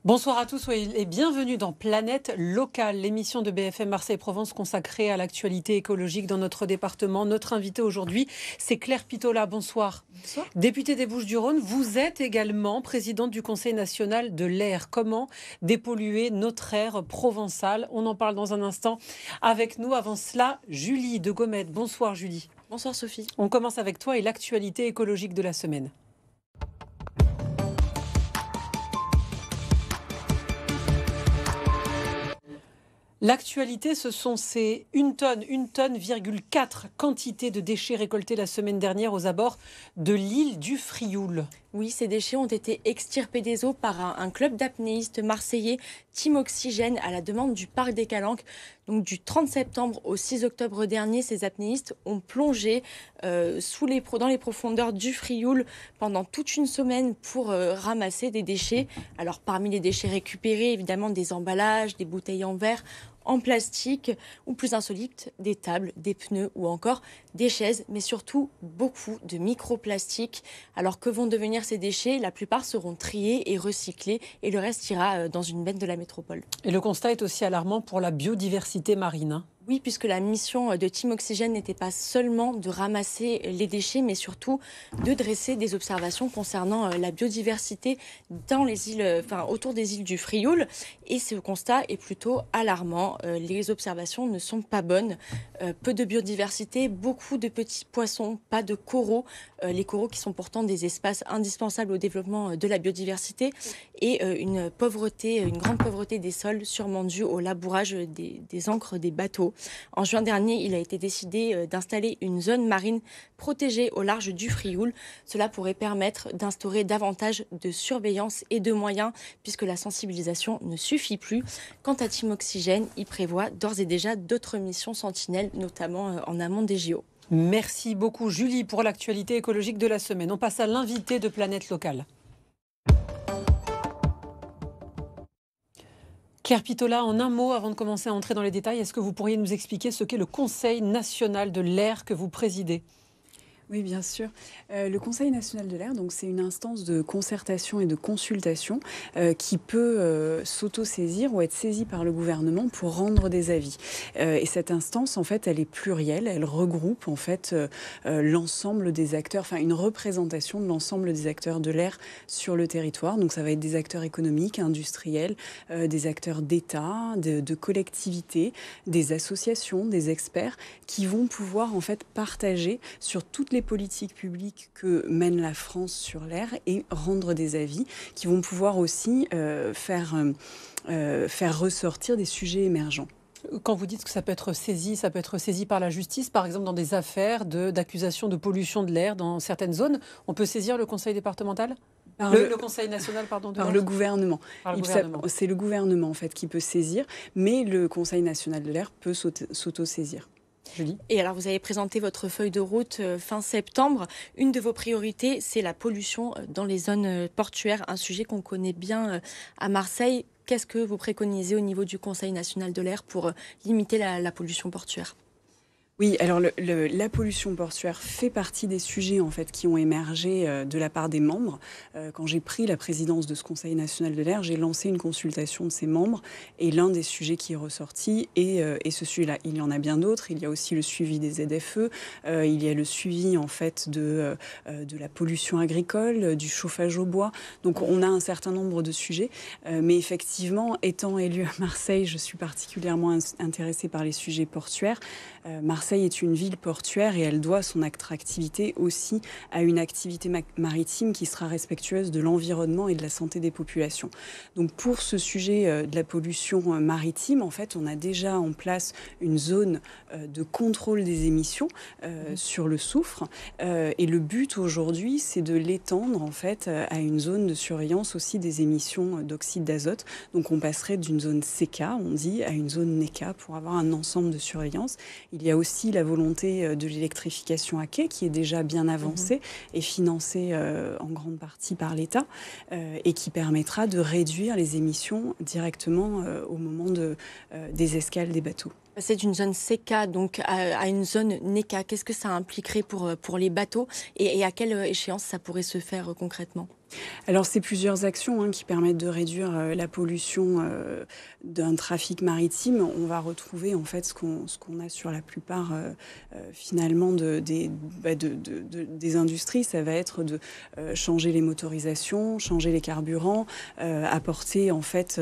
Bonsoir à tous et bienvenue dans Planète Locale, l'émission de BFM Marseille-Provence consacrée à l'actualité écologique dans notre département. Notre invité aujourd'hui, c'est Claire Pitollat. Bonsoir. Bonsoir. Députée des Bouches-du-Rhône, vous êtes également présidente du Conseil national de l'air. Comment dépolluer notre air provençal? On en parle dans un instant avec nous. Avant cela, Julie de Gomette. Bonsoir Julie. Bonsoir Sophie. On commence avec toi et l'actualité écologique de la semaine. L'actualité, ce sont ces 1 tonne, 4 quantité de déchets récoltés la semaine dernière aux abords de l'île du Frioul. Oui, ces déchets ont été extirpés des eaux par un club d'apnéistes marseillais, Team Oxygène, à la demande du parc des Calanques. Donc du 30 septembre au 6 octobre dernier, ces apnéistes ont plongé dans les profondeurs du Frioul pendant toute une semaine pour ramasser des déchets. Alors parmi les déchets récupérés, évidemment des emballages, des bouteilles en verre, en plastique ou plus insolite, des tables, des pneus ou encore des chaises, mais surtout beaucoup de microplastiques. Alors que vont devenir ces déchets? La plupart seront triés et recyclés et le reste ira dans une benne de la métropole. Et le constat est aussi alarmant pour la biodiversité marine, hein. Oui, puisque la mission de Team Oxygène n'était pas seulement de ramasser les déchets, mais surtout de dresser des observations concernant la biodiversité dans les îles, autour des îles du Frioul. Et ce constat est plutôt alarmant. Les observations ne sont pas bonnes. Peu de biodiversité, beaucoup de petits poissons, pas de coraux. Les coraux qui sont pourtant des espaces indispensables au développement de la biodiversité. Et une grande pauvreté des sols, sûrement due au labourage des ancres des bateaux. En juin dernier, il a été décidé d'installer une zone marine protégée au large du Frioul. Cela pourrait permettre d'instaurer davantage de surveillance et de moyens, puisque la sensibilisation ne suffit plus. Quant à Team Oxygène, il prévoit d'ores et déjà d'autres missions sentinelles, notamment en amont des JO. Merci beaucoup Julie pour l'actualité écologique de la semaine. On passe à l'invité de Planète Locale. Claire Pitollat, en un mot, avant de commencer à entrer dans les détails, est-ce que vous pourriez nous expliquer ce qu'est le Conseil national de l'air que vous présidez ? Oui, bien sûr. Le Conseil national de l'air, donc c'est une instance de concertation et de consultation qui peut s'auto-saisir ou être saisie par le gouvernement pour rendre des avis. Et cette instance, en fait, elle est plurielle. Elle regroupe en fait l'ensemble des acteurs, enfin une représentation de l'ensemble des acteurs de l'air sur le territoire. Donc ça va être des acteurs économiques, industriels, des acteurs d'État, de collectivités, des associations, des experts qui vont pouvoir en fait partager sur toutes les politiques publiques que mène la France sur l'air et rendre des avis qui vont pouvoir aussi faire ressortir des sujets émergents. Quand vous dites que ça peut être saisi par la justice, par exemple dans des affaires d'accusation de pollution de l'air dans certaines zones, on peut saisir le conseil départemental ? Le Conseil national, pardon. Par le gouvernement. Gouvernement. C'est le gouvernement en fait qui peut saisir, mais le Conseil national de l'air peut s'auto-saisir. Julie. Et alors, vous avez présenté votre feuille de route fin septembre. Une de vos priorités, c'est la pollution dans les zones portuaires, un sujet qu'on connaît bien à Marseille. Qu'est-ce que vous préconisez au niveau du Conseil national de l'air pour limiter la pollution portuaire ? Oui, alors la pollution portuaire fait partie des sujets en fait qui ont émergé de la part des membres. Quand j'ai pris la présidence de ce Conseil national de l'air, j'ai lancé une consultation de ces membres et l'un des sujets qui est ressorti est ce sujet-là. Il y en a bien d'autres. Il y a aussi le suivi des ZFE. Il y a le suivi en fait de la pollution agricole, du chauffage au bois. Donc on a un certain nombre de sujets. Mais effectivement, étant élue à Marseille, je suis particulièrement intéressée par les sujets portuaires. Marseille est une ville portuaire et elle doit son attractivité aussi à une activité maritime qui sera respectueuse de l'environnement et de la santé des populations. Donc pour ce sujet de la pollution maritime, en fait, on a déjà en place une zone de contrôle des émissions sur le soufre. Et le but aujourd'hui, c'est de l'étendre en fait à une zone de surveillance aussi des émissions d'oxyde d'azote. Donc on passerait d'une zone CK, on dit, à une zone NECA pour avoir un ensemble de surveillance. Il y a aussi la volonté de l'électrification à quai qui est déjà bien avancée et financée en grande partie par l'État et qui permettra de réduire les émissions directement au moment des escales des bateaux. Passer d'une zone CK donc à une zone NECA, qu'est-ce que ça impliquerait pour les bateaux et à quelle échéance ça pourrait se faire concrètement ? Alors, c'est plusieurs actions qui permettent de réduire la pollution d'un trafic maritime. On va retrouver en fait ce qu'on a sur la plupart finalement des industries. Ça va être de changer les motorisations, changer les carburants, apporter en fait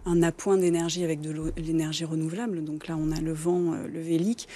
un appoint d'énergie avec de l'énergie renouvelable. Donc là, on a le vent, le vélique,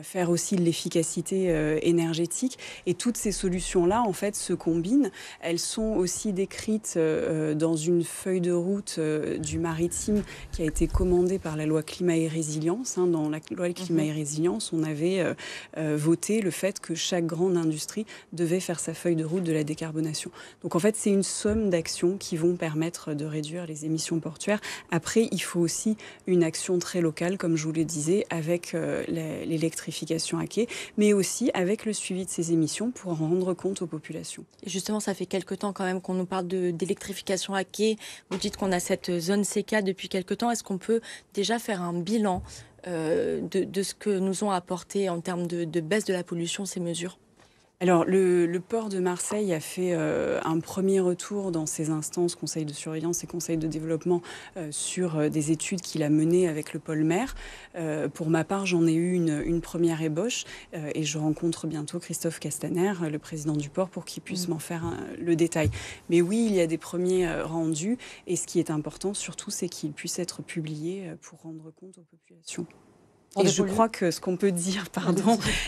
faire aussi de l'efficacité énergétique. Et toutes ces solutions-là, en fait, se combinent. Elles sont aussi décrites dans une feuille de route du maritime qui a été commandée par la loi Climat et Résilience. Dans la loi Climat et Résilience, on avait voté le fait que chaque grande industrie devait faire sa feuille de route de la décarbonation. Donc en fait, c'est une somme d'actions qui vont permettre de réduire les émissions portuaires. Après, il faut aussi une action très locale, comme je vous le disais, avec l'électrification à quai, mais aussi avec le suivi de ces émissions pour en rendre compte aux populations. Et justement, ça fait quelque temps quand même qu'on nous parle d'électrification à quai. Vous dites qu'on a cette zone CK depuis quelque temps. Est-ce qu'on peut déjà faire un bilan de ce que nous ont apporté en termes de baisse de la pollution ces mesures ? Alors, le port de Marseille a fait un premier retour dans ses instances, conseil de surveillance et conseil de développement, sur des études qu'il a menées avec le pôle mer. Pour ma part, j'en ai eu une première ébauche et je rencontre bientôt Christophe Castaner, le président du port, pour qu'il puisse m'en faire le détail. Mais oui, il y a des premiers rendus et ce qui est important surtout, c'est qu'ils puissent être publiés pour rendre compte aux populations. Et je crois que ce qu'on peut dire,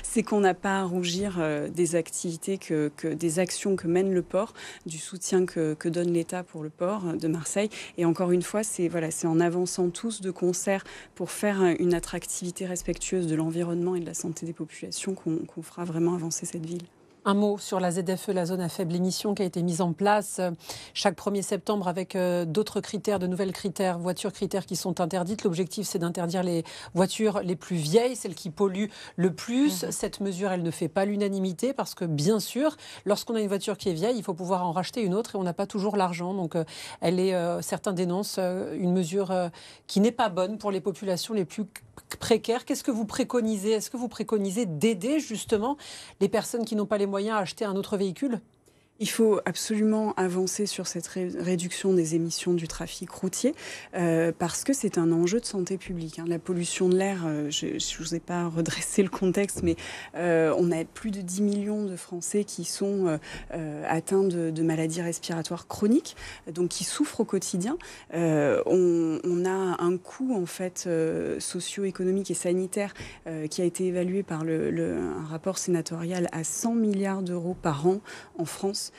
c'est qu'on n'a pas à rougir des activités, des actions que mène le port, du soutien que donne l'État pour le port de Marseille. Et encore une fois, c'est en avançant tous de concert pour faire une attractivité respectueuse de l'environnement et de la santé des populations qu'on fera vraiment avancer cette ville. Un mot sur la ZFE, la zone à faible émission, qui a été mise en place chaque 1er septembre avec d'autres critères, de nouvelles voitures critères qui sont interdites. L'objectif, c'est d'interdire les voitures les plus vieilles, celles qui polluent le plus. Cette mesure, elle ne fait pas l'unanimité parce que, bien sûr, lorsqu'on a une voiture qui est vieille, il faut pouvoir en racheter une autre et on n'a pas toujours l'argent. Donc, certains dénoncent une mesure qui n'est pas bonne pour les populations les plus précaires. Qu'est-ce que vous préconisez ? Est-ce que vous préconisez d'aider justement les personnes qui n'ont pas les moyens à acheter un autre véhicule ? Il faut absolument avancer sur cette réduction des émissions du trafic routier parce que c'est un enjeu de santé publique. La pollution de l'air, je ne vous ai pas redressé le contexte, mais on a plus de 10 millions de Français qui sont atteints de maladies respiratoires chroniques, donc qui souffrent au quotidien. On a un coût en fait socio-économique et sanitaire qui a été évalué par un rapport sénatorial à 100 milliards d'euros par an en France,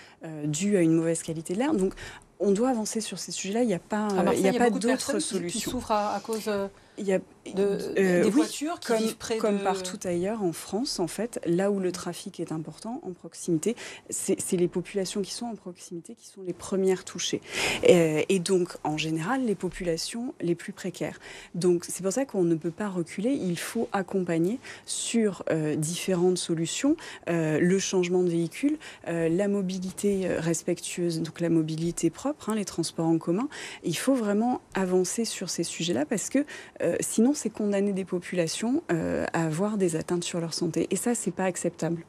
dû à une mauvaise qualité de l'air. Donc, on doit avancer sur ces sujets-là. Il n'y a pas, d'autres solutions. Qui souffrent à cause des voitures qui vivent près comme partout ailleurs en France, en fait, là où le trafic est important, en proximité, c'est les populations qui sont en proximité qui sont les premières touchées. Et donc, en général, les populations les plus précaires. Donc, c'est pour ça qu'on ne peut pas reculer. Il faut accompagner sur différentes solutions, le changement de véhicule, la mobilité respectueuse, donc la mobilité propre, les transports en commun. Il faut vraiment avancer sur ces sujets-là parce que sinon, c'est condamner des populations à avoir des atteintes sur leur santé. Et ça, c'est pas acceptable.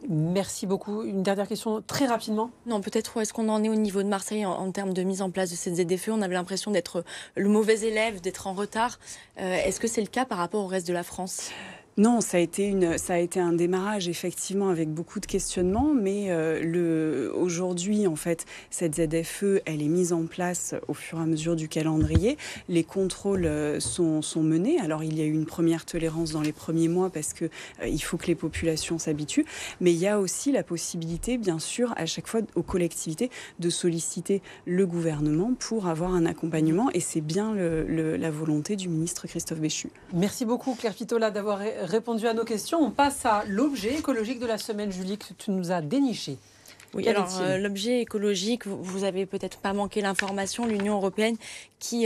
Merci beaucoup. Une dernière question, très rapidement. Non, peut-être où est-ce qu'on en est au niveau de Marseille en termes de mise en place de cette ZFE ? On avait l'impression d'être le mauvais élève, d'être en retard. Est-ce que c'est le cas par rapport au reste de la France ? Non, ça a été un démarrage effectivement avec beaucoup de questionnements, mais aujourd'hui en fait cette ZFE elle est mise en place au fur et à mesure du calendrier. Les contrôles sont menés. Alors il y a eu une première tolérance dans les premiers mois parce que il faut que les populations s'habituent, mais il y a aussi la possibilité bien sûr à chaque fois aux collectivités de solliciter le gouvernement pour avoir un accompagnement et c'est bien la volonté du ministre Christophe Béchu. Merci beaucoup Claire Pitollat d'avoir répondu à nos questions. On passe à l'objet écologique de la semaine, Julie, que tu nous as déniché. Oui, alors l'objet écologique, vous avez peut-être pas manqué l'information, l'Union européenne qui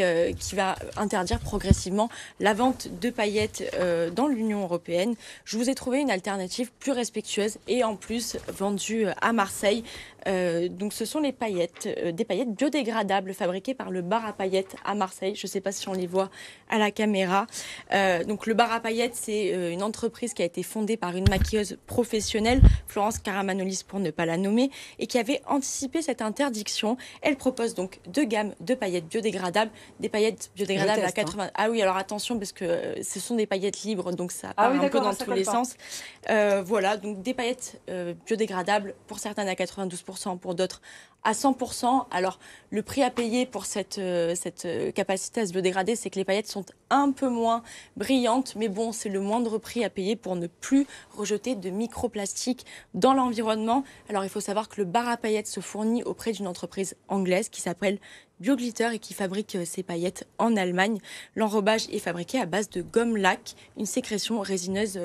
va interdire progressivement la vente de paillettes dans l'Union européenne. Je vous ai trouvé une alternative plus respectueuse et en plus vendue à Marseille. Donc ce sont des paillettes biodégradables fabriquées par le bar à paillettes à Marseille. Je ne sais pas si on les voit à la caméra. Donc le bar à paillettes, c'est une entreprise qui a été fondée par une maquilleuse professionnelle, Florence Karamanolis pour ne pas la nommer, et qui avait anticipé cette interdiction. Elle propose donc 2 gammes de paillettes biodégradables, des paillettes biodégradables à 80... Ah oui, alors attention, parce que ce sont des paillettes libres, donc ça part un peu dans tous les sens. Voilà, donc des paillettes biodégradables, pour certaines à 92%, pour d'autres à 100%. Alors, le prix à payer pour cette capacité à se biodégrader, c'est que les paillettes sont un peu moins brillantes, mais bon, c'est le moindre prix à payer pour ne plus rejeter de microplastiques dans l'environnement. Alors, il faut savoir que le bar à paillettes se fournit auprès d'une entreprise anglaise qui s'appelle BioGlitter et qui fabrique ces paillettes en Allemagne. L'enrobage est fabriqué à base de gomme laque, une sécrétion résineuse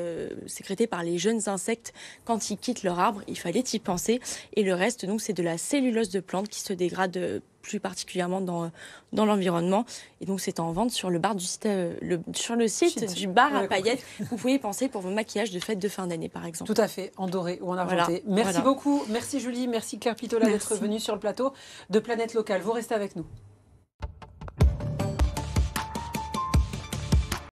sécrétée par les jeunes insectes quand ils quittent leur arbre. Il fallait y penser. Et le reste, donc, c'est de la cellulose de plante qui se dégrade plus particulièrement dans l'environnement. Et donc, c'est en vente sur le site du bar à paillettes. Vous pouvez y penser pour vos maquillages de fête de fin d'année, par exemple. Tout à fait, en doré ou en argenté. Merci beaucoup. Merci Julie, merci Claire Pitola d'être venue sur le plateau de Planète Locale. Vous restez avec nous.